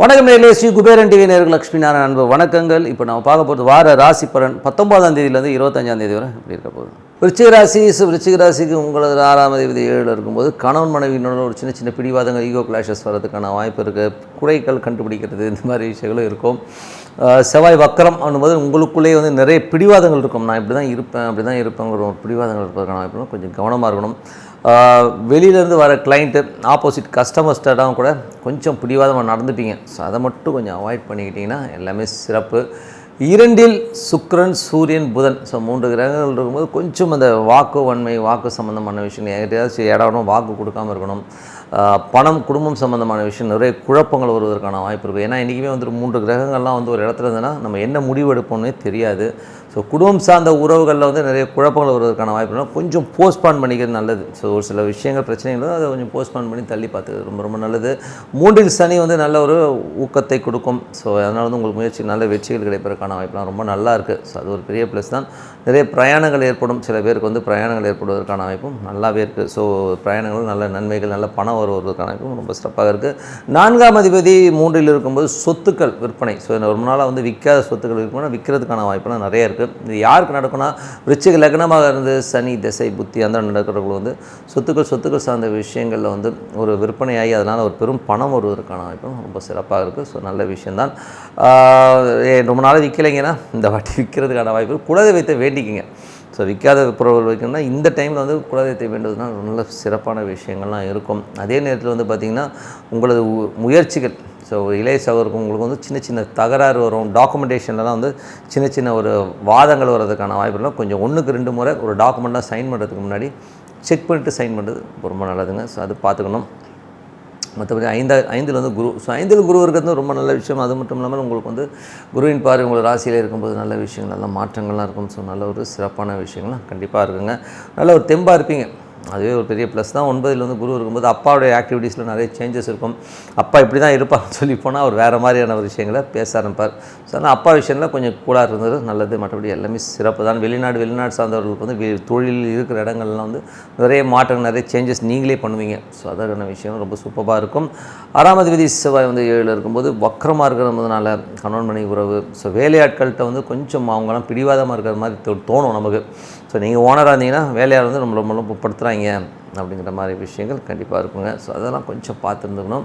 வணக்கம் நேயர்களே, ஸ்ரீ குபேரன் டிவி நேயர்கள் லட்சுமி நாராயண அன்பு வணக்கங்கள். இப்போ நம்ம பார்க்க போகிறது வார ராசி பலன் 19ஆம் தேதியிலேருந்து 25ஆம் தேதி வரை எப்படி இருக்க போகுது. விருச்சிக ராசிக்கு உங்களது 6ஆம் அதிபதி 7ல் இருக்கும்போது கணவன் மனைவியினோட ஒரு சின்ன சின்ன பிடிவாதங்கள், ஈகோ கிளாஷஸ் வர்றதுக்கான வாய்ப்பு இருக்குது. குறைகள் கண்டுபிடிக்கிறது, இந்த மாதிரி விஷயங்களும் இருக்கும். செவ்வாய் வக்கரம் ஆனும்போது உங்களுக்குள்ளேயே வந்து நிறைய பிடிவாதங்கள் இருக்கும். நான் இப்படி தான் இருப்பேன், அப்படி தான் இருப்பேங்கிற ஒரு பிடிவாதங்கள் இருப்பதற்கான வாய்ப்பு. கொஞ்சம் கவனமாக இருக்கணும். வெளியிலேருந்து வர கிளைண்ட்டு, ஆப்போசிட் கஸ்டமர்ஸ்டாகவும் கூட கொஞ்சம் பிடிவாதமாக நடந்துப்பீங்க. ஸோ அதை மட்டும் கொஞ்சம் அவாய்ட் பண்ணிக்கிட்டிங்கன்னா எல்லாமே சிறப்பு. 2ல் சுக்கிரன், சூரியன், புதன், ஸோ 3 கிரகங்கள் இருக்கும்போது கொஞ்சம் அந்த வாக்கு சம்மந்தமான விஷயம், எங்கிட்டையாச்சும் இடம் வாக்கு கொடுக்காமல் இருக்கணும். பணம், குடும்பம் சம்மந்தமான விஷயம் நிறைய குழப்பங்கள் வருவதற்கான வாய்ப்பு இருக்குது. ஏன்னா இன்றைக்குமே வந்து 3 கிரகங்கள்லாம் வந்து ஒரு இடத்துல இருந்ததுன்னா நம்ம என்ன முடிவு எடுப்போம்னே தெரியாது. ஸோ குடும்பம் சார்ந்த உறவுகளில் வந்து நிறைய குழப்பங்கள் வருவதற்கான வாய்ப்பு இல்லை. கொஞ்சம் போஸ்ட்பான் பண்ணிக்கிறது நல்லது. ஸோ ஒரு சில விஷயங்கள் பிரச்சனைகள் அதை கொஞ்சம் போஸ்ட்பான் பண்ணி தள்ளி பார்த்து ரொம்ப ரொம்ப நல்லது. 3ல் சனி வந்து நல்ல ஒரு ஊக்கத்தை கொடுக்கும். ஸோ அதனால் வந்து உங்களுக்கு முயற்சி நல்ல வெற்றிகள் கிடைப்பதற்கான வாய்ப்புலாம் ரொம்ப நல்லா இருக்குது. ஸோ அது ஒரு பெரிய ப்ளஸ் தான். நிறைய பிரயாணங்கள் ஏற்படும். சில பேருக்கு வந்து பிரயாணங்கள் ஏற்படுவதற்கான வாய்ப்பும் நல்லாவே இருக்குது. ஸோ பிரயாணங்கள் நல்ல நன்மைகள், நல்ல பணம் வருவதற்கான வாய்ப்பும் ரொம்ப சிறப்பாக இருக்குது. 4ஆம் அதிபதி 3ல் இருக்கும்போது சொத்துக்கள் விற்பனை. ஸோ ரொம்ப நாளாக வந்து விற்காத சொத்துக்கள் விற்கிறதுக்கான வாய்ப்புலாம் நிறைய இருக்குது. இது யாருக்கு நடக்கும்னா, விருச்சிக லக்னமாக இருந்து சனி திசை புத்தி அந்த நடக்கிறவர்கள் வந்து சொத்துக்கள் சார்ந்த விஷயங்களில் வந்து ஒரு விற்பனையாகி அதனால் ஒரு பெரும் பணம் வருவதற்கான வாய்ப்பும் ரொம்ப சிறப்பாக இருக்குது. ஸோ நல்ல விஷயந்தான். ரொம்ப நாள் விற்கலைங்கன்னா இந்த வாட்டி விற்கிறதுக்கான வாய்ப்பு. குலதெய்வத்தை வேண்டிக்கிங்க. ஸோ விற்காத பொருட்கள் வைக்கணும்னா இந்த டைமில் வந்து குலதெய்வத்தை வேண்டுவதுனா நல்ல சிறப்பான விஷயங்கள்லாம் இருக்கும். அதே நேரத்தில் வந்து பார்த்திங்கன்னா உங்களது முயற்சிகள், ஸோ இளைய சகோதரருக்கு உங்களுக்கு வந்து சின்ன சின்ன தகராறு வரும். டாக்குமெண்டேஷன்லாம் வந்து சின்ன சின்ன ஒரு வாதங்கள் வர்றதுக்கான வாய்ப்புலாம். கொஞ்சம் 1க்கு 2 முறை ஒரு டாக்குமெண்ட்டாக சைன் பண்ணுறதுக்கு முன்னாடி செக் பண்ணிட்டு சைன் பண்ணுறது ரொம்ப நல்லதுங்க. ஸோ அது பார்த்துக்கணும். மற்றபடி 5ல் வந்து குரு. ஸோ 5ல் குரு இருக்கிறது ரொம்ப நல்ல விஷயம். அது மட்டும் இல்லாமல் உங்களுக்கு வந்து குருவின் பார்வை உங்கள் ராசியில் இருக்கும்போது நல்ல விஷயங்கள், நல்ல மாற்றங்கள்லாம் இருக்கும். ஸோ நல்ல ஒரு சிறப்பான விஷயங்கள்லாம் கண்டிப்பாக இருக்குங்க. நல்ல ஒரு தெம்பாக இருப்பீங்க. அதுவே ஒரு பெரிய ப்ளஸ் தான். 9ல் வந்து குரு இருக்கும்போது அப்பாவுடைய ஆக்டிவிட்டீஸில் நிறைய சேஞ்சஸ் இருக்கும். அப்பா இப்படி தான் இருப்பான்னு சொல்லி போனால் அவர் வேறு மாதிரியான ஒரு விஷயங்களை பேச ஆரம்பிப்பார். ஸோ அதனால் அப்பா விஷயம்லாம் கொஞ்சம் கூலாக இருந்தது நல்லது. மற்றபடி எல்லாமே சிறப்பு தான். வெளிநாடு சார்ந்தவர்களுக்கு வந்து தொழில் இருக்கிற இடங்கள்லாம் வந்து நிறைய மாற்றங்கள், நிறைய சேஞ்சஸ் நீங்களே பண்ணுவீங்க. ஸோ அதற்கான விஷயம் ரொம்ப சூப்பராக இருக்கும். 6ஆம் அதிபதி செவ்வாய் வந்து 7ல் இருக்கும்போது வக்கரமாக இருக்கிறதுனால கணவன் மனைவி உறவு, ஸோ வேலையாட்கள்கிட்ட வந்து கொஞ்சம் அவங்களாம் பிடிவாதமாக இருக்கிற மாதிரி தோணும் நமக்கு. ஸோ நீங்கள் ஓனராக இருந்தீங்கன்னா வேலையார் வந்து ரொம்ப ரொம்ப படுத்துகிறாங்க அப்படிங்கிற மாதிரி விஷயங்கள் கண்டிப்பாக இருக்குங்க. ஸோ அதெல்லாம் கொஞ்சம் பார்த்துருந்துக்கணும்.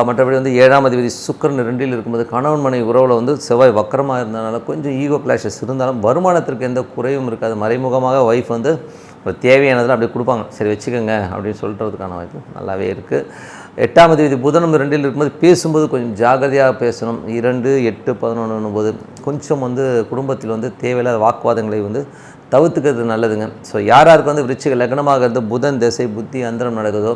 மற்றபடி வந்து 7ஆம் அதிபதி சுக்கிரன் 2ல் இருக்கும்போது கணவன் மனைவி உறவில் வந்து செவ்வாய் வக்கரமாக இருந்ததுனால கொஞ்சம் ஈகோ கிளாஷஸ் இருந்தாலும் வருமானத்திற்கு எந்த குறையும் இருக்காது. மறைமுகமாக ஒய்ஃப் வந்து ஒரு தேவையானதில் அப்படியே கொடுப்பாங்க. சரி வச்சுக்கோங்க அப்படின்னு சொல்கிறதுக்கான வாய்ப்பு நல்லாவே இருக்குது. 8ஆம் அதிபதி புதனும் 2ல் இருக்கும்போது பேசும்போது கொஞ்சம் ஜாகிரதையாக பேசணும். 2, 8, 11 போது கொஞ்சம் வந்து குடும்பத்தில் வந்து தேவையில்லாத வாக்குவாதங்களை வந்து தவிர்த்துக்கிறது நல்லதுங்க. ஸோ யாருக்கு வந்து விருச்சிக லக்னமாக இருந்து புதன் திசை புத்தி அந்தரம் நடக்குதோ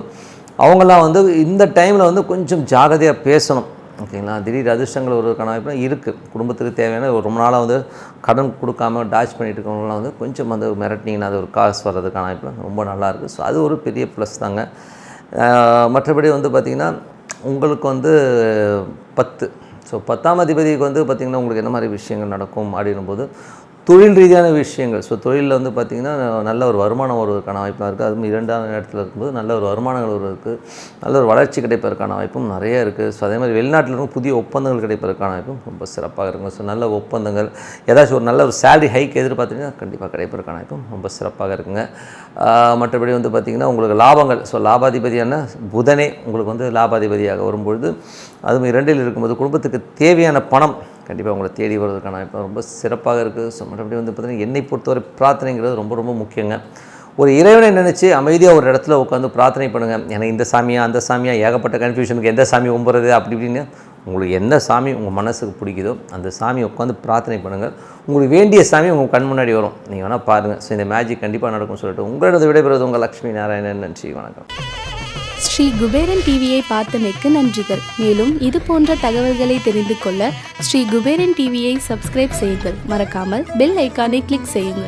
அவங்களாம் வந்து இந்த டைமில் வந்து கொஞ்சம் ஜாகிரதையாக பேசணும். ஓகேங்களா. திடீர் அதிர்ஷ்டங்கள் வருவதற்கான வாய்ப்பு இருக்குது. குடும்பத்துக்கு தேவையான ஒரு ரொம்ப நாளாக வந்து கடன் கொடுக்காம டாச் பண்ணிட்டு இருக்கவங்களாம் வந்து கொஞ்சம் வந்து மிரட்டினீங்கன்னா அது ஒரு காசு வர்றதுக்கான வாய்ப்பு ரொம்ப நல்லாயிருக்கு. ஸோ அது ஒரு பெரிய ப்ளஸ் தாங்க. மற்றபடி வந்து பார்த்திங்கன்னா உங்களுக்கு வந்து 10. ஸோ 10ஆம் அதிபதிக்கு வந்து பார்த்திங்கன்னா உங்களுக்கு என்ன மாதிரி விஷயங்கள் நடக்கும் அப்படின்னும்போது தொழில் ரீதியான விஷயங்கள். ஸோ தொழிலில் வந்து பார்த்திங்கன்னா நல்ல ஒரு வருமானம் வருவதற்கான வாய்ப்பாக இருக்குது. அதுவும் 2ஆம் இடத்துல இருக்கும்போது நல்ல ஒரு வருமானங்கள் வருவதற்கு, நல்ல ஒரு வளர்ச்சி கிடைப்பதற்கான வாய்ப்பும் நிறைய இருக்குது. ஸோ அதே மாதிரி வெளிநாட்டில் இருக்கும் புதிய ஒப்பந்தங்கள் கிடைப்பதற்கான வாய்ப்பும் ரொம்ப சிறப்பாக இருக்குங்க. ஸோ நல்ல ஒப்பந்தங்கள், ஏதாச்சும் ஒரு நல்ல ஒரு சேலரி ஹைக் எதிர்பார்த்தீங்கன்னா கண்டிப்பாக கிடைப்பதற்கான வாய்ப்பும் ரொம்ப சிறப்பாக இருக்குங்க. மற்றபடி வந்து பார்த்திங்கன்னா உங்களுக்கு லாபங்கள், ஸோ லாபாதிபதியான புதனே உங்களுக்கு வந்து லாபாதிபதியாக வரும்பொழுது அதுவும் 2ல் இருக்கும்போது குடும்பத்துக்கு தேவையான பணம் கண்டிப்பாக உங்களை தேடி வருவதற்கான வாய்ப்பு ரொம்ப சிறப்பாக இருக்குது. ஸோ மற்றபடி வந்து பார்த்திங்கன்னா என்னை பொறுத்தவரை பிரார்த்தனைங்கிறது ரொம்ப ரொம்ப முக்கியங்க. ஒரு இறைவனை நினச்சி அமைதியாக ஒரு இடத்துல உட்காந்து பிரார்த்தனை பண்ணுங்கள். எனக்கு இந்த சாமியா அந்த சாமியா, ஏகப்பட்ட கன்ஃபியூஷனுக்கு எந்த சாமி கும்பிட்றது அப்படி இப்படின்னு உங்களுக்கு எந்த சாமி உங்கள் மனசுக்கு பிடிக்குதோ அந்த சாமியை உட்காந்து பிரார்த்தனை பண்ணுங்கள். உங்களுக்கு வேண்டிய சாமி உங்கள் கண் முன்னாடி வரும். நீங்கள் வேணால் பாருங்கள். ஸோ இந்த மேஜிக் கண்டிப்பாக நடக்கும்னு சொல்லிட்டு உங்களோட விடைபெறுவது உங்கள் லட்சுமி நாராயணன். நன்றி, வணக்கம். ஸ்ரீ குபேரன் டிவியை பார்த்தமைக்கு நன்றிகள். மேலும் இது போன்ற தகவல்களை தெரிந்து கொள்ள ஸ்ரீ குபேரன் டிவியை சப்ஸ்கிரைப் செய்யுங்கள். மறக்காமல் பெல் ஐக்கானை கிளிக் செய்யுங்கள்.